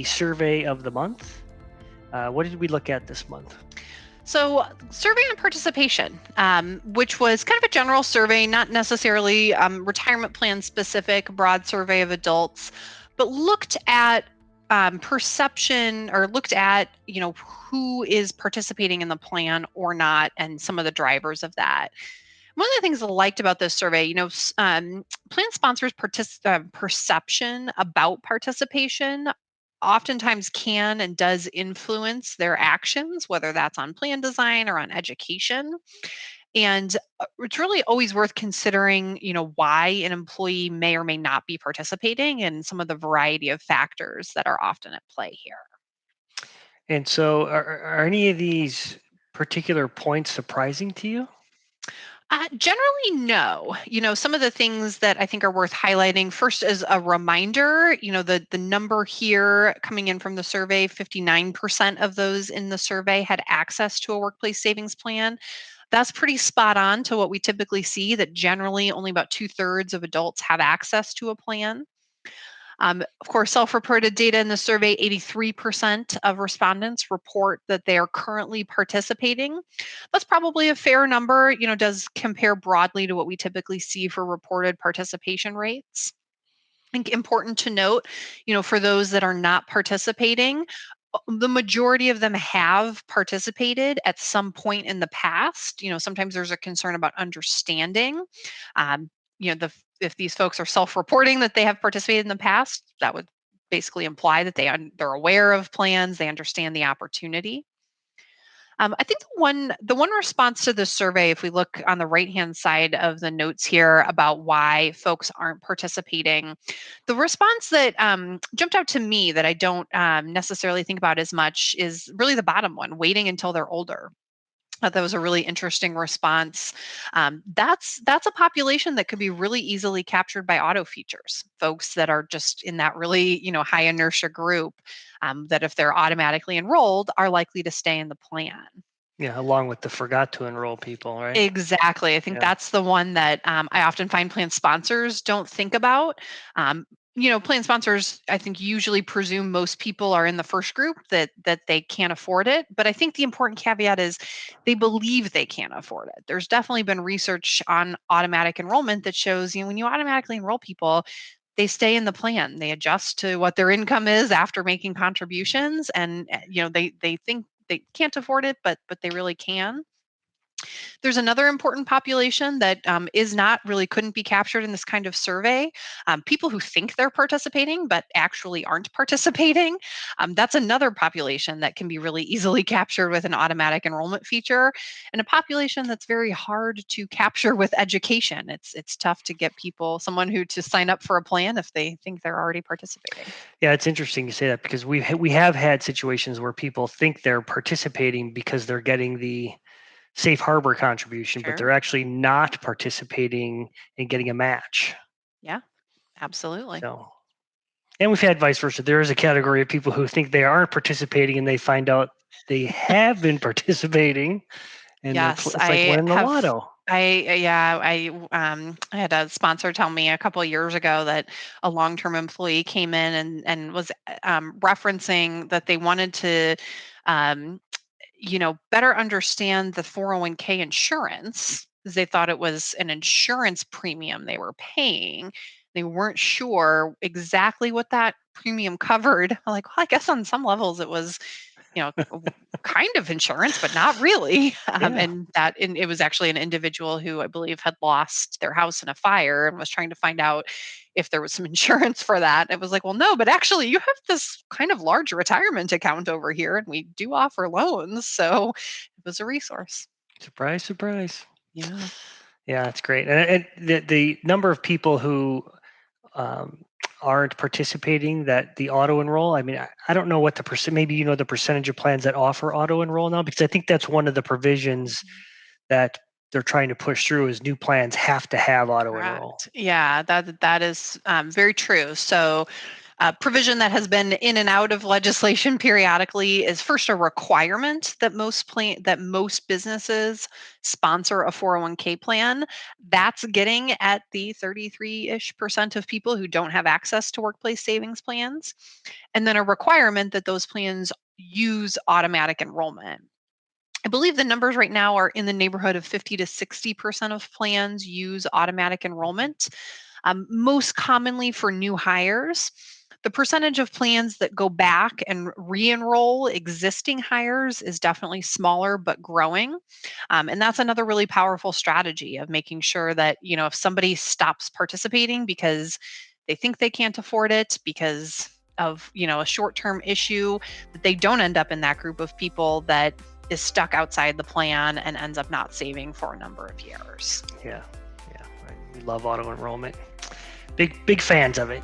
survey of the month. What did we look at this month? So survey on participation, which was kind of a general survey, not necessarily retirement plan specific, broad survey of adults, but looked at perception, or looked at, who is participating in the plan or not, and some of the drivers of that. One of the things I liked about this survey, plan sponsors' perception about participation oftentimes can and does influence their actions, whether that's on plan design or on education. And it's really always worth considering, why an employee may or may not be participating, and some of the variety of factors that are often at play here. And so are any of these particular points surprising to you? Generally, no. Some of the things that I think are worth highlighting first as a reminder, the number here coming in from the survey, 59% of those in the survey had access to a workplace savings plan. That's pretty spot on to what we typically see, that generally only about 2/3 of adults have access to a plan. Of course, self-reported data in the survey, 83% of respondents report that they are currently participating. That's probably a fair number, does compare broadly to what we typically see for reported participation rates. I think important to note, for those that are not participating, the majority of them have participated at some point in the past. Sometimes there's a concern about understanding. If these folks are self-reporting that they have participated in the past, that would basically imply that they're aware of plans, they understand the opportunity. I think the one response to the survey, if we look on the right-hand side of the notes here about why folks aren't participating, the response that jumped out to me that I don't necessarily think about as much is really the bottom one: waiting until they're older. That was a really interesting response. That's a population that could be really easily captured by auto features. Folks that are just in that really high inertia group, that if they're automatically enrolled, are likely to stay in the plan. Yeah, along with the forgot to enroll people, right? Exactly. I think Yeah. that's the one that I often find plan sponsors don't think about. Plan sponsors, I think, usually presume most people are in the first group, that they can't afford it. But I think the important caveat is they believe they can't afford it. There's definitely been research on automatic enrollment that shows, when you automatically enroll people, they stay in the plan. They adjust to what their income is after making contributions, and they think they can't afford it, but they really can. There's another important population that couldn't be captured in this kind of survey. People who think they're participating but actually aren't participating. That's another population that can be really easily captured with an automatic enrollment feature, and a population that's very hard to capture with education. It's tough to get someone who to sign up for a plan if they think they're already participating. Yeah, it's interesting you say that, because we have had situations where people think they're participating because they're getting the safe harbor contribution, but Sure. they're actually not participating in getting a match. Yeah, absolutely. So, and we've had vice versa. There is a category of people who think they aren't participating and they find out they have been participating, and Yes, it's like winning the lotto. I had a sponsor tell me a couple of years ago that a long-term employee came in and was referencing that they wanted to um, better understand the 401k insurance, because they thought it was an insurance premium they were paying. They weren't sure exactly what that premium covered. I'm like, well, I guess on some levels it was, you know, kind of insurance, but not really. Yeah. And it was actually an individual who I believe had lost their house in a fire and was trying to find out if there was some insurance for that. It was like, well, no, but actually you have this kind of large retirement account over here, and we do offer loans. So it was a resource. Surprise, surprise. Yeah. Yeah, that's great. And the number of people who um, aren't participating, that the auto enroll. I mean, I don't know what the percent. Maybe you know the percentage of plans that offer auto enroll now, because I think that's one of the provisions that they're trying to push through, is new plans have to have auto enroll. Correct. Yeah, that is very true. So Provision that has been in and out of legislation periodically is first a requirement that most businesses sponsor a 401k plan. That's getting at the 33-ish% of people who don't have access to workplace savings plans. And then a requirement that those plans use automatic enrollment. I believe the numbers right now are in the neighborhood of 50 to 60% of plans use automatic enrollment, most commonly for new hires. The percentage of plans that go back and re-enroll existing hires is definitely smaller but growing. And that's another really powerful strategy of making sure that, if somebody stops participating because they think they can't afford it because of, a short-term issue, that they don't end up in that group of people that is stuck outside the plan and ends up not saving for a number of years. Yeah. We love auto enrollment. Big fans of it.